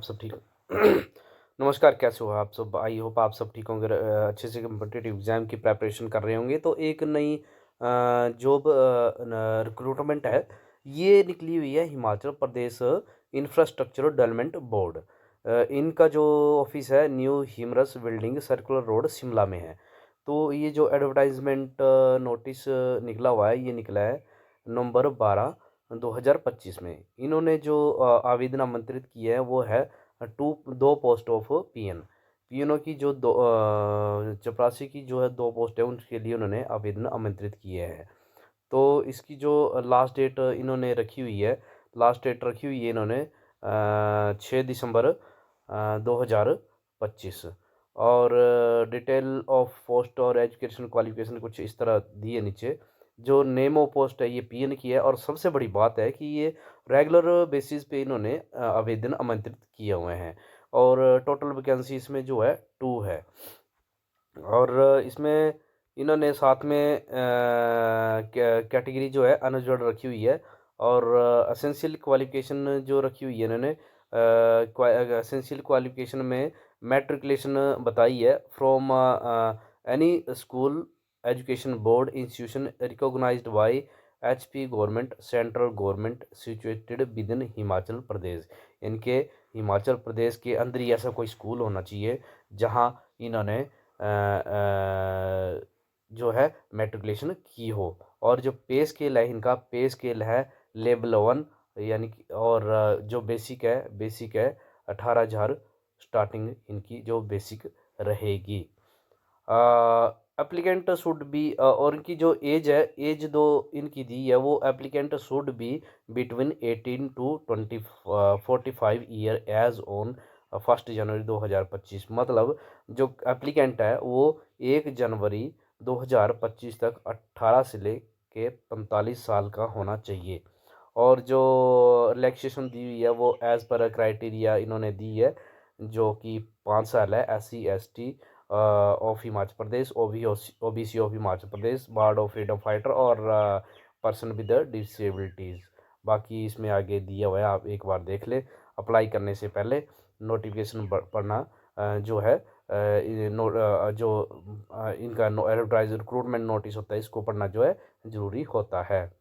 सब ठीक नमस्कार, कैसे हो आप सब? आई होप आप सब ठीक होंगे, अच्छे से कम्पिटिटिव एग्ज़ाम की प्रिपरेशन कर रहे होंगे। तो एक नई जॉब रिक्रूटमेंट है, ये निकली हुई है Himachal Pradesh infrastructure development board. इनका जो ऑफिस है न्यू हिमरस बिल्डिंग सर्कुलर रोड शिमला में है। तो ये जो एडवर्टाइजमेंट नोटिस निकला हुआ है, ये निकला है नवंबर 12 2025 में। इन्होंने जो आवेदन आमंत्रित किए हैं वो है दो पोस्ट ऑफ पीएन। पीएनओ की जो चपरासी की जो है दो पोस्ट है, उनके लिए उन्होंने आवेदन आमंत्रित किए हैं। तो इसकी जो लास्ट डेट इन्होंने रखी हुई है, लास्ट डेट रखी हुई है इन्होंने 6 दिसंबर 2025। और डिटेल ऑफ पोस्ट और एजुकेशन क्वालिफिकेशन कुछ इस तरह दी है नीचे। जो नेम ऑफ पोस्ट है ये पीएन की है, और सबसे बड़ी बात है कि ये रेगुलर बेसिस पे इन्होंने आवेदन आमंत्रित किए हुए हैं। और टोटल वैकेंसी इसमें जो है 2 है। और इसमें इन्होंने साथ में कैटेगरी जो है अनरिजर्व्ड रखी हुई है। और एसेंशियल क्वालिफिकेशन जो रखी हुई है इन्होंने, एसेंशियल क्वालिफिकेशन में मैट्रिकुलेशन बताई है from any school education board institution recognised by HP government central government situated within Himachal Pradesh. इनके हिमाचल प्रदेश के अंदर ही ऐसा कोई स्कूल होना चाहिए जहां इन्होंने जो है मैट्रिकुलेशन की हो। और जो पे स्केल है, इनका पे स्केल है लेवल 1, यानी कि और जो बेसिक है 18,000 स्टार्टिंग इनकी जो बेसिक रहेगी। एप्लीकेंट शुड बी, और इनकी जो एज है, एज दो इनकी दी है वो applicant should be between 18 to 45 year age on 1 January 2025। मतलब जो एप्लीकेंट है वो 1 जनवरी 2025 तक 18 से लेके 45 साल का होना चाहिए। और जो रिलैक्सेशन दी हुई है वो एज़ पर क्राइटेरिया इन्होंने दी है, जो कि 5 साल है। SC ST of Himachal Pradesh, OBC of Himachal Pradesh, ward of freedom fighter, और पर्सन विद डिसेबिलिटीज़। बाकी इसमें आगे दिया हुआ है, आप एक बार देख ले। अप्लाई करने से पहले नोटिफिकेशन पढ़ना जो है जो इनका एडवर्टाइज रिक्रूटमेंट नोटिस होता है, इसको पढ़ना जो है ज़रूरी होता है।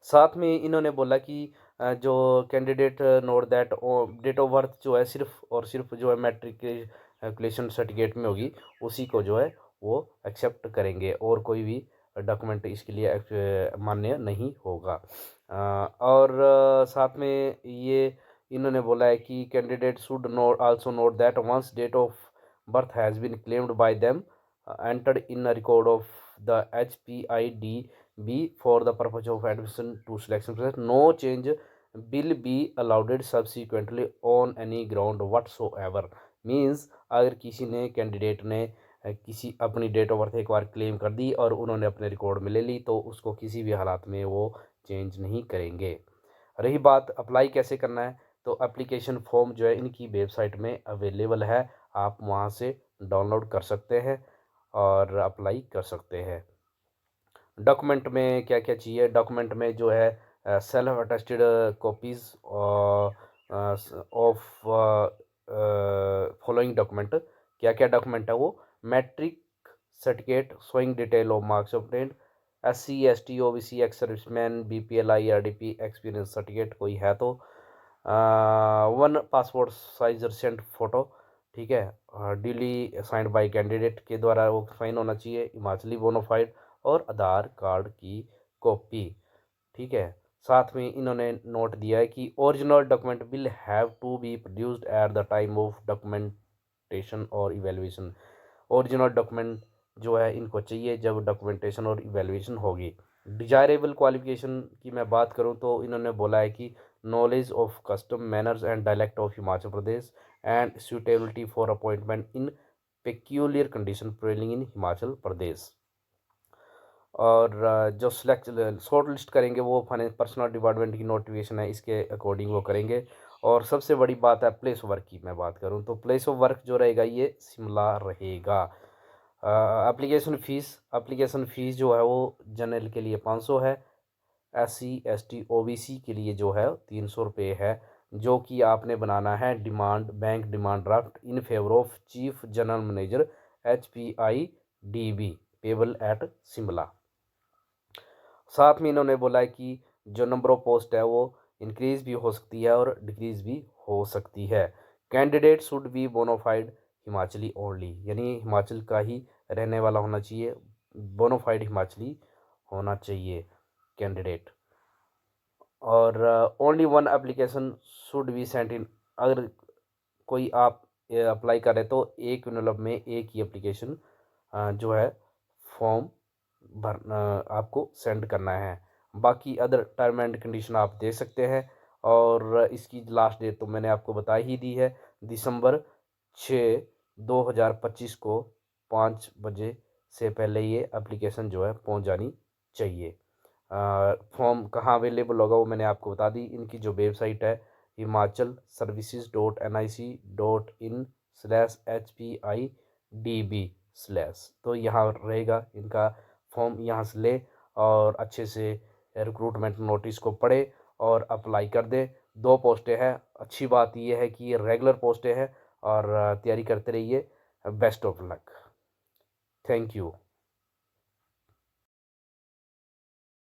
साथ में इन्होंने बोला कि जो candidate note that date of birth जो है सिर्फ और सिर्फ जो है मैट्रिकुलेशन सर्टिफिकेट में होगी, उसी को जो है वो एक्सेप्ट करेंगे, और कोई भी डॉक्यूमेंट इसके लिए मान्य नहीं होगा। और साथ में ये इन्होंने बोला है कि candidate should note also note that once date of birth has been claimed by them, entered in a record of the HPIDB for the purpose of admission to selection process. No change will be allowed subsequently on any ground whatsoever. Means अगर किसी ने candidate ने किसी अपनी date of birth एक बार claim कर दी और उन्होंने अपने रिकॉर्ड में ले ली, तो उसको किसी भी हालात में वो चेंज नहीं करेंगे। रही बात अप्लाई कैसे करना है, तो एप्लीकेशन फॉर्म जो है इनकी वेबसाइट में अवेलेबल है, आप वहाँ से डाउनलोड कर सकते हैं और अप्लाई कर सकते हैं। डॉक्यूमेंट में क्या क्या चाहिए? डॉक्यूमेंट में जो है self attested copies of following document. क्या क्या डॉक्यूमेंट है वो? Matric certificate showing detail of marks obtained, SC ST OBC ex serviceman, BPL IRDP experience certificate कोई है तो, 1 पासपोर्ट साइज रिसेंट फ़ोटो, ठीक है, ड्यूली साइंड बाय कैंडिडेट के द्वारा वो साइन होना चाहिए, हिमाचली बोनाफाइड, और आधार कार्ड की कॉपी, ठीक है। साथ में इन्होंने नोट दिया है कि original document will have to be produced at the time of documentation और इवैल्यूएशन। ओरिजिनल डॉक्यूमेंट जो है इनको चाहिए जब डॉक्यूमेंटेशन और इवैल्यूएशन होगी। डिजायरेबल क्वालिफिकेशन की मैं बात करूं तो इन्होंने बोला है कि knowledge of custom manners and dialect of Himachal Pradesh and suitability for appointment in peculiar condition prevailing in Himachal Pradesh. और जो सिलेक्ट शॉर्ट लिस्ट करेंगे वो पर्सनल डिपार्टमेंट की नोटिफिकेशन है, इसके अकॉर्डिंग वो करेंगे। और सबसे बड़ी बात है प्लेस ऑफ वर्क की मैं बात करूं तो प्लेस ऑफ वर्क जो रहेगा ये शिमला रहेगा। एप्लीकेशन फ़ीस जो है वो जनरल के लिए 500 है, SC ST OBC के लिए जो है 300 रुपये है, जो कि आपने बनाना है demand bank demand draft in favour of chief general manager HPIDB payable eight Shimla. साथ में इन्होंने बोला है कि जो नंबर ऑफ पोस्ट है वो इंक्रीज भी हो सकती है और डिक्रीज भी हो सकती है। Candidate should be bonafide Himachali only, यानी हिमाचल का ही रहने वाला होना चाहिए, बोनाफाइड हिमाचली होना चाहिए कैंडिडेट। और only one application should be sent in, अगर कोई आप अप्लाई करें तो एक विनोलप में एक ही एप्लीकेशन जो है फॉर्म भर आपको सेंड करना है। बाकी अदर टर्म एंड कंडीशन आप दे सकते हैं। और इसकी लास्ट डेट तो मैंने आपको बता ही दी है, December 6, 2025 को 5 बजे से पहले ये एप्लीकेशन जो है पहुंच जानी चाहिए। फॉर्म कहाँ अवेलेबल होगा वो मैंने आपको बता दी। इनकी जो वेबसाइट है himachalservices.nic.in/HPIDB/, तो यहाँ रहेगा इनका फॉर्म, यहाँ से ले और अच्छे से रिक्रूटमेंट नोटिस को पढ़े और अप्लाई कर दे। 2 पोस्टें हैं, अच्छी बात यह है कि ये रेगुलर पोस्टें हैं और तैयारी करते रहिए। Best of luck. Thank you.